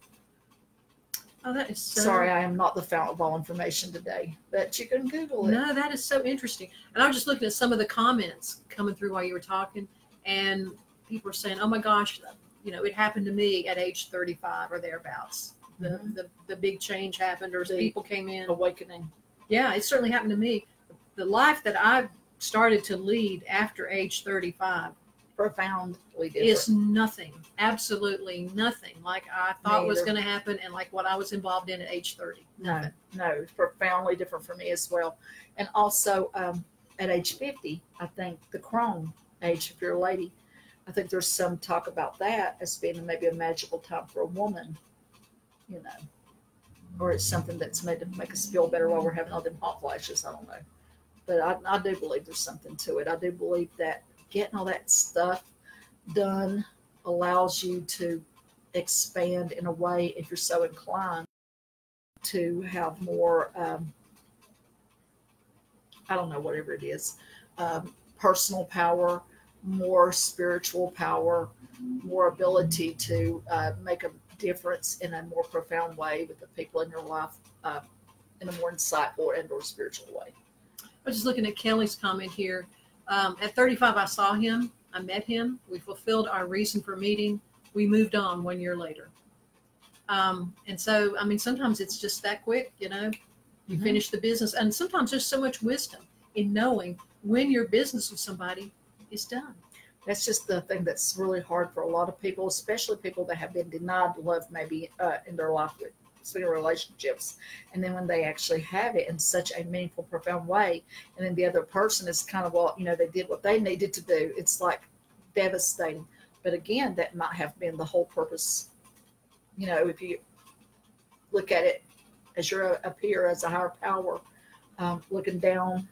Oh, that is so... Sorry, I am not the fountain of all information today, but you can Google it. No, that is so interesting. And I was just looking at some of the comments coming through while you were talking, and people are saying, oh my gosh, it happened to me at age 35 or thereabouts. The big change happened, or people came in. Awakening. Yeah, it certainly happened to me. The life that I started to lead after age 35, profoundly different. It's nothing, absolutely nothing like I thought was Neither. going to happen and like what I was involved in at age 30. Nothing. No, it's profoundly different for me as well. And also, at age 50, I think the crone age, if you're a lady, I think there's some talk about that as being maybe a magical time for a woman, you know, or it's something that's made to make us feel better while we're having all them hot flashes. I don't know. But I do believe there's something to it. I do believe that getting all that stuff done allows you to expand in a way, if you're so inclined, to have more, I don't know, whatever it is, personal power, more spiritual power, more ability to make a difference in a more profound way with the people in your life, in a more insightful and or spiritual way. I was just looking at Kelly's comment here. At 35, I saw him. I met him. We fulfilled our reason for meeting. We moved on 1 year later. And so, I mean, sometimes it's just that quick, you know, you finish the business. And sometimes there's so much wisdom in knowing when your business with somebody is done. That's just the thing that's really hard for a lot of people, especially people that have been denied love maybe in their life with relationships. And then when they actually have it in such a meaningful, profound way, and then the other person is kind of, well, you know, they did what they needed to do. It's like devastating. But again, that might have been the whole purpose. You know, if you look at it as you're a peer, as a higher power, looking down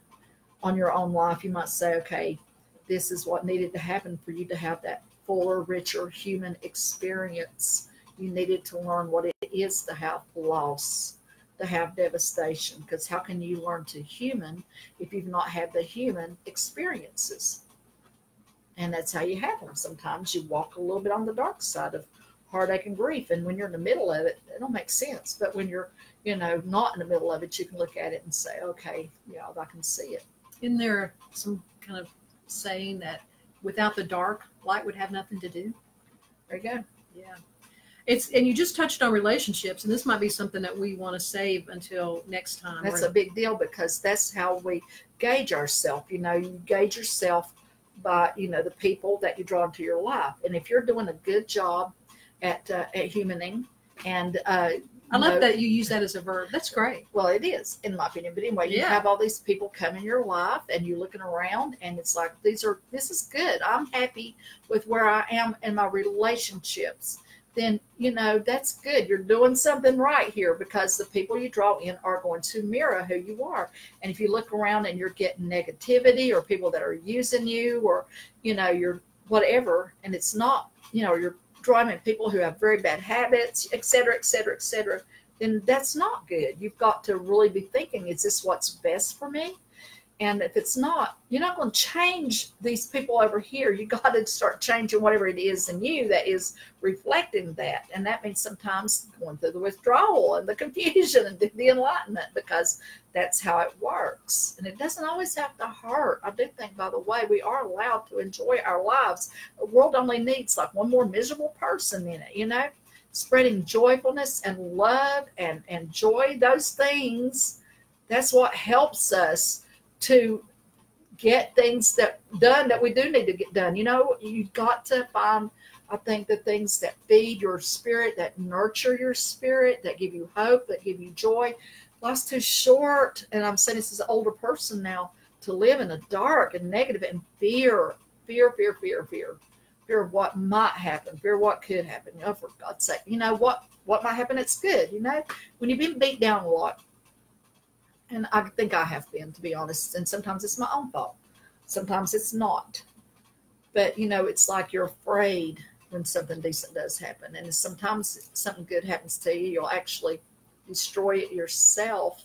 on your own life, you might say, okay, this is what needed to happen for you to have that fuller, richer human experience. You needed to learn what it is to have loss, to have devastation. Because how can you learn to human if you've not had the human experiences? And that's how you have them. Sometimes you walk a little bit on the dark side of heartache and grief. And when you're in the middle of it, it don't make sense. But when you're, you know, not in the middle of it, you can look at it and say, okay, yeah, I can see it. Isn't there some kind of saying that without the dark, light would have nothing to do? There you go. Yeah. And you just touched on relationships, and this might be something that we want to save until next time. That's a big deal, because that's how we gauge ourselves. You know, you gauge yourself by, you know, the people that you draw into your life. And if you're doing a good job at humaning, and I love that you use that as a verb. That's great. Well, it is, in my opinion. But anyway, you have all these people come in your life, and you're looking around, and it's like, this is good. I'm happy with where I am in my relationships. Then, you know, that's good. You're doing something right here, because the people you draw in are going to mirror who you are. And if you look around and you're getting negativity, or people that are using you, or, you know, you're whatever, and it's not, you know, you're drawing in people who have very bad habits, et cetera, et cetera, et cetera, then that's not good. You've got to really be thinking, is this what's best for me? And if it's not, you're not going to change these people over here. You got to start changing whatever it is in you that is reflecting that. And that means sometimes going through the withdrawal and the confusion and the enlightenment, because that's how it works. And it doesn't always have to hurt. I do think, by the way, we are allowed to enjoy our lives. The world only needs like one more miserable person in it, you know, spreading joyfulness and love and joy, those things. That's what helps us to get things done that we do need to get done. You know, you've got to find, I think, the things that feed your spirit, that nurture your spirit, that give you hope, that give you joy. Life's too short, and I'm saying this as an older person now, to live in the dark and negative and fear of what might happen, fear of what could happen. You know, for God's sake, you know, what might happen, it's good. You know, when you've been beat down a lot, and I think I have been, to be honest. And sometimes it's my own fault. Sometimes it's not. But, you know, it's like you're afraid when something decent does happen. And sometimes something good happens to you, you'll actually destroy it yourself,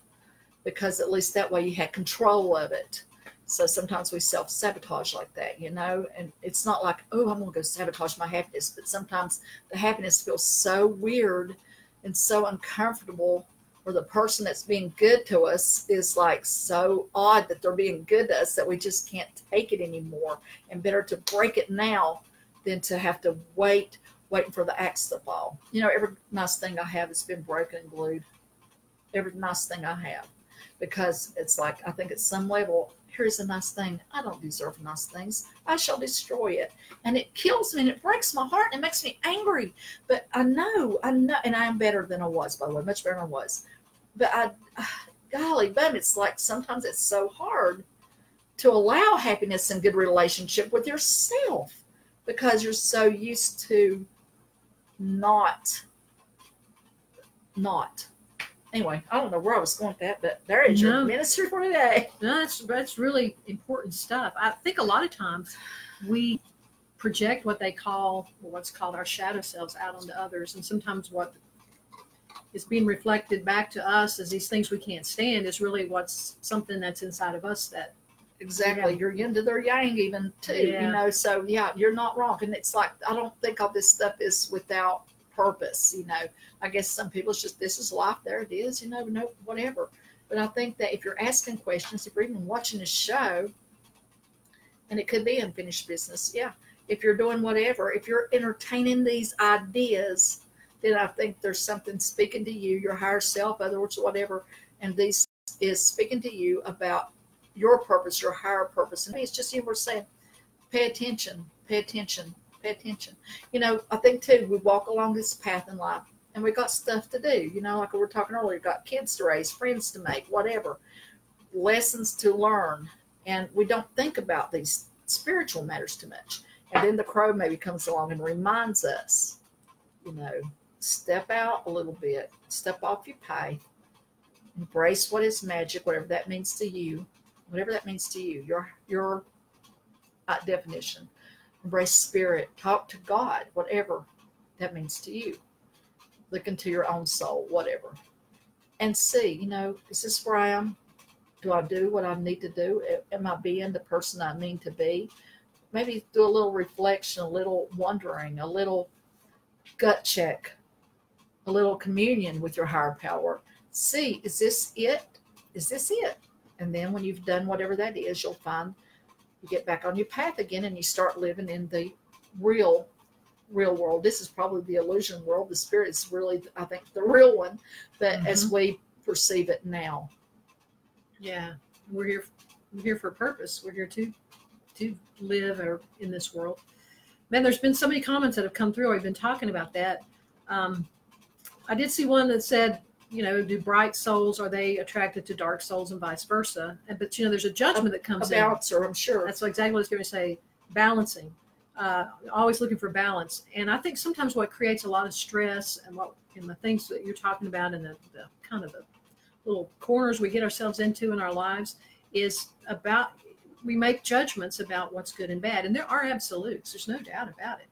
because at least that way you had control of it. So sometimes we self-sabotage like that, you know. And it's not like, oh, I'm going to go sabotage my happiness. But sometimes the happiness feels so weird and so uncomfortable, or the person that's being good to us is like so odd that they're being good to us that we just can't take it anymore. And better to break it now than to have to waiting for the axe to fall. You know, every nice thing I have has been broken and glued. Every nice thing I have. Because it's like, I think at some level, here's a nice thing. I don't deserve nice things. I shall destroy it. And it kills me and it breaks my heart and it makes me angry. But I know, and I am better than I was, by the way, much better than I was. But golly, but it's like sometimes it's so hard to allow happiness and good relationship with yourself because you're so used to not. Anyway, I don't know where I was going with that, but there is your ministry for today. No, that's really important stuff. I think a lot of times we project what's called our shadow selves out onto others, and sometimes what is being reflected back to us as these things we can't stand is really what's something that's inside of us that. Exactly. You're yin to their yang even too, so yeah, you're not wrong. And it's like, I don't think all this stuff is without purpose, I guess some people it's just, this is life, there it is, no, whatever. But I think that if you're asking questions, if you're even watching a show, and it could be unfinished business, if you're doing whatever, if you're entertaining these ideas, then I think there's something speaking to you, your higher self, other words, whatever, and this is speaking to you about your purpose, your higher purpose. And it's just, we're saying, pay attention, pay attention, pay attention. I think too, we walk along this path in life and we got stuff to do, like we were talking earlier, got kids to raise, friends to make, whatever, lessons to learn. And we don't think about these spiritual matters too much. And then the crow maybe comes along and reminds us, step out a little bit, step off your path, embrace what is magic, whatever that means to you, your definition. Embrace spirit, talk to God, whatever that means to you. Look into your own soul, whatever. And see, is this where I am? Do I do what I need to do? Am I being the person I mean to be? Maybe do a little reflection, a little wondering, a little gut check, a little communion with your higher power. See, is this it? Is this it? And then when you've done whatever that is, you'll find you get back on your path again and you start living in the real world. This is probably the illusion world. The spirit is really, I think, the real one, but as we perceive it now. Yeah, we're here for a purpose. We're here to live in this world. Man, there's been so many comments that have come through. I've been talking about that. I did see one that said, do bright souls, are they attracted to dark souls and vice versa? But, there's a judgment that comes in. A balancer, I'm sure. That's exactly what I was going to say, balancing. Always looking for balance. And I think sometimes what creates a lot of stress and the things that you're talking about and the kind of the little corners we get ourselves into in our lives is about, we make judgments about what's good and bad. And there are absolutes. There's no doubt about it.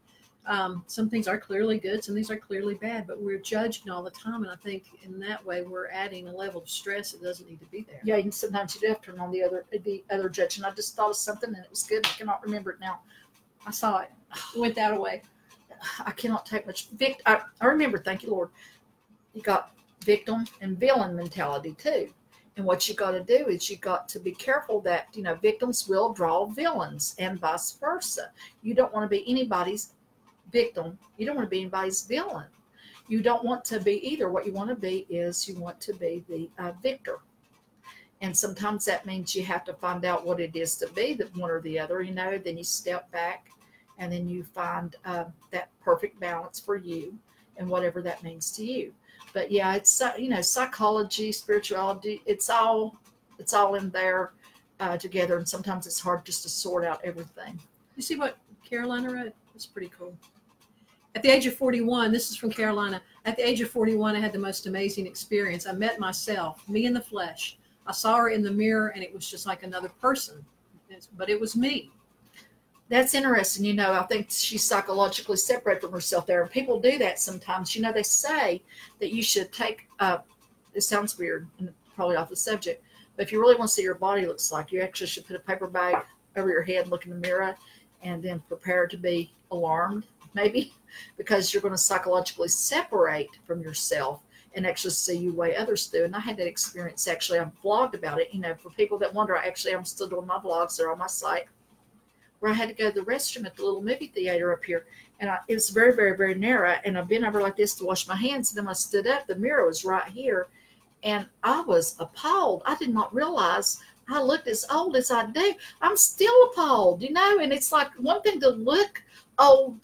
Some things are clearly good, some things are clearly bad, but we're judging all the time. And I think in that way, we're adding a level of stress that doesn't need to be there. Yeah, and sometimes you do have to turn on the other judge. And I just thought of something and it was good. I cannot remember it now. I saw it. It went that away. I cannot take much. I remember, thank you, Lord. You got victim and villain mentality too. And what you got to do is you got to be careful that, victims will draw villains and vice versa. You don't want to be anybody's victim. You don't want to be anybody's villain. You don't want to be either. What you want to be is you want to be the victor. And sometimes that means you have to find out what it is to be the one or the other, then you step back and then you find that perfect balance for you and whatever that means to you. But yeah, it's, psychology, spirituality, it's all in there together. And sometimes it's hard just to sort out everything. You see what Carolina wrote? It's pretty cool. At the age of 41, this is from Carolina. At the age of 41, I had the most amazing experience. I met myself, me in the flesh. I saw her in the mirror and it was just like another person, but it was me. That's interesting. I think she's psychologically separated from herself there. And people do that sometimes. They say that you should take, it sounds weird and probably off the subject, but if you really want to see your body looks like, you actually should put a paper bag over your head, look in the mirror, and then prepare to be alarmed, maybe, because you're going to psychologically separate from yourself and actually see you way others do. And I had that experience, actually. I've vlogged about it. For people that wonder, I'm still doing my vlogs. They're on my site, where I had to go to the restroom at the little movie theater up here. And it was very, very, very narrow. And I've been over like this to wash my hands. And then when I stood up, the mirror was right here. And I was appalled. I did not realize I looked as old as I do. I'm still appalled, you know, and it's like one thing to look old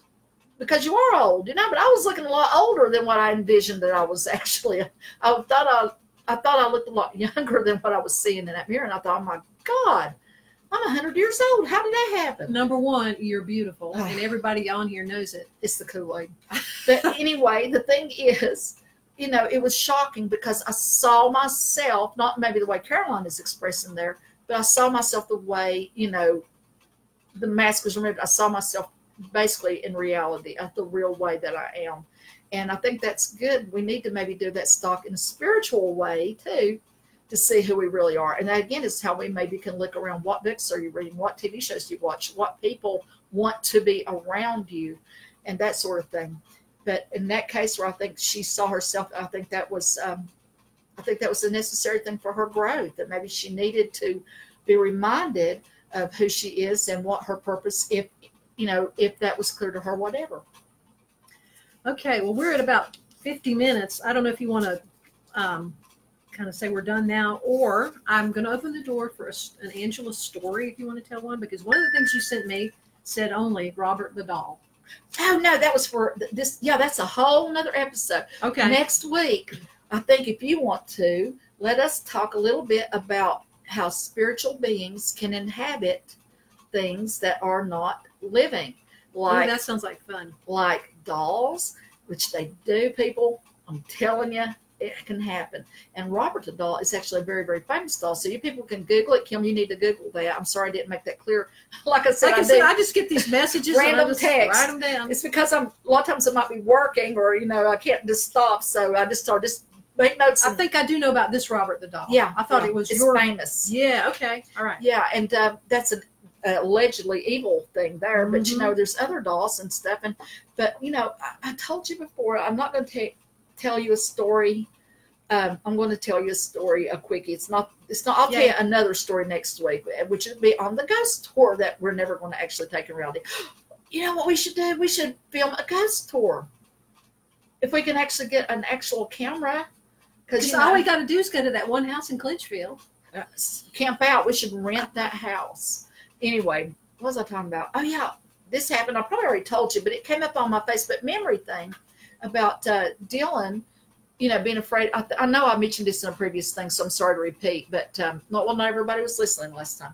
because you are old, you know, but I was looking a lot older than what I envisioned that I was actually. I thought I looked a lot younger than what I was seeing in that mirror, and I thought, oh my God, I'm 100 years old. How did that happen? Number one, you're beautiful, and everybody on here knows it. It's the Kool-Aid. But anyway, the thing is, you know, it was shocking because I saw myself, not maybe the way Caroline is expressing there, but I saw myself the way, you know, the mask was removed. I saw myself basically in reality, the real way that I am. And I think that's good. We need to maybe do that stock in a spiritual way too, to see who we really are. And that, again, is how we maybe can look around. What books are you reading? What TV shows do you watch? What people want to be around you, and that sort of thing. But in that case where I think she saw herself, I think that was a necessary thing for her growth, that maybe she needed to be reminded of who she is and what her purpose, if, you know, if that was clear to her, whatever. Okay, well, we're at about 50 minutes. I don't know if you want to kind of say we're done now, or I'm going to open the door for an Angela story if you want to tell one, because one of the things you sent me said only Robert the doll. Oh, no, that was for this. Yeah, that's a whole nother episode. Okay. Next week, I think if you want to, let us talk a little bit about how spiritual beings can inhabit things that are not living. Like, that sounds like fun. Like dolls, which they do, people. I'm telling you, it can happen. And Robert the doll is actually a very, very famous doll. So you people can Google it. Kim, you need to Google that. I'm sorry I didn't make that clear. Like I said, I just get these messages random and I just text. Write them down. It's because a lot of times I might be working, or, you know, I can't just stop. So I just start make notes. I think I do know about this Robert the doll. Yeah, I thought it was famous. Yeah. Okay. All right. Yeah, and that's an allegedly evil thing there, Mm-hmm. but you know, there's other dolls and stuff. But you know, I told you before, I'm not going to tell you a story. I'm going to tell you a story, a quickie. It's not. I'll tell you another story next week, which would be on the ghost tour that we're never going to actually take in reality. You know what we should do? We should film a ghost tour if we can actually get an actual camera. Because all we got to do is go to that one house in Clinchfield. Camp out. We should rent that house. Anyway, what was I talking about? Oh, yeah, this happened. I probably already told you, but it came up on my Facebook memory thing about Dylan, you know, being afraid. I know I mentioned this in a previous thing, so I'm sorry to repeat, but not everybody was listening last time.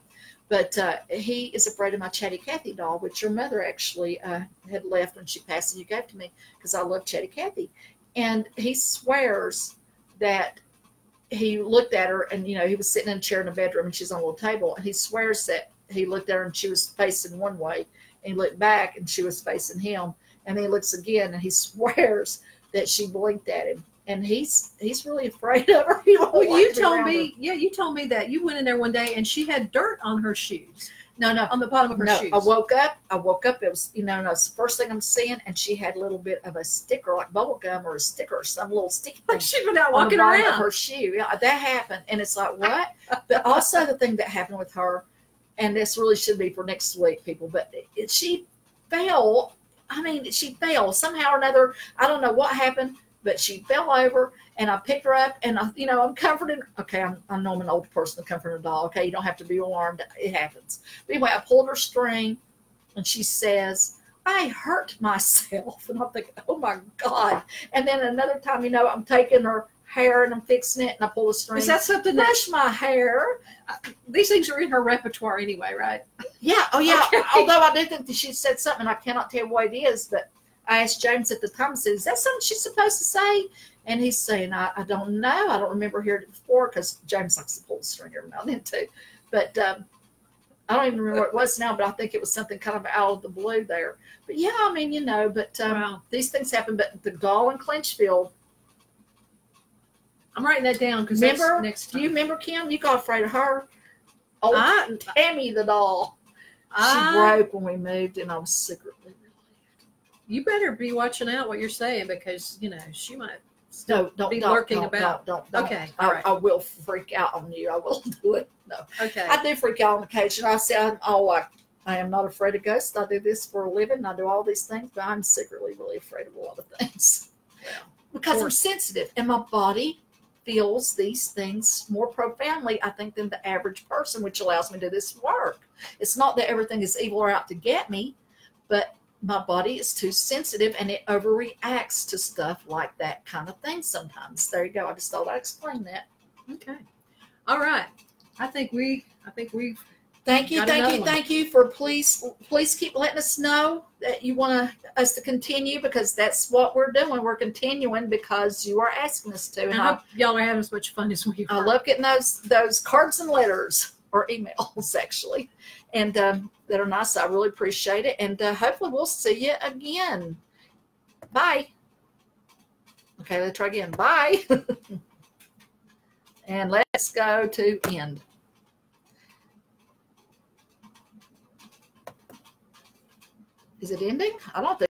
But he is afraid of my Chatty Cathy doll, which your mother actually had left when she passed and you gave to me, because I love Chatty Cathy. And he swears that he looked at her and, you know, he was sitting in a chair in the bedroom and she's on a little table, and he swears that he looked at her and she was facing one way, and he looked back and she was facing him, and then he looks again and he swears that she blinked at him, and he's really afraid of her. Well, you told me, you told me that you went in there one day and she had dirt on her shoes. No, on the bottom of her shoes. I woke up. It was, you know, that's the first thing I'm seeing, and she had a little bit of a sticker, like bubble gum or a sticker or some little sticky thing. She went out walking around of her shoe. Yeah, that happened, and it's like, what? But also the thing that happened with her, and this really should be for next week, people, but she fell. I mean, she fell somehow or another. I don't know what happened, but she fell over, and I picked her up, and I'm comforting. Okay, I know I'm an old person to comfort a doll. Okay, you don't have to be alarmed. It happens. But anyway, I pulled her string, and she says, "I hurt myself," and I'm thinking, "Oh my God!" And then another time, I'm taking her hair and I'm fixing it, and I pull the string. Is that something brush my hair? These things are in her repertoire anyway, right? Yeah. Oh yeah. Okay. Although I do think that she said something, and I cannot tell what it is, but I asked James at the time, I said, "Is that something she's supposed to say?" And he's saying, I don't know. I don't remember hearing it before, because James likes to pull the string every now and then too. But I don't even remember what it was now, but I think it was something kind of out of the blue there. But yeah, I mean, but wow. These things happen. But the doll in Clinchfield, I'm writing that down, because remember, next time. Do you remember, Kim? You got afraid of her. Oh, Tammy the doll. She broke when we moved, and I was secretly relieved. You better be watching out what you're saying, because she might be lurking about. Don't. Okay, all right. I will freak out on you. I will do it. No. Okay. I do freak out on occasion. I say, I am not afraid of ghosts. I do this for a living. I do all these things, but I'm secretly really afraid of a lot of things. Yeah. Because I'm sensitive, and my body feels these things more profoundly, I think, than the average person, which allows me to do this work. It's not that everything is evil or out to get me, but my body is too sensitive and it overreacts to stuff like that kind of thing sometimes. There you go. I just thought I'd explain that. Okay. All right. I think we've Thank you for please keep letting us know that you want us to continue, because that's what we're doing. We're continuing because you are asking us to. And I hope y'all are having as much fun as we are. I love getting those cards and letters, or emails actually, and that are nice. I really appreciate it, and hopefully we'll see you again. Bye. Okay, let's try again. Bye. And let's go to end. Is it ending? I don't think.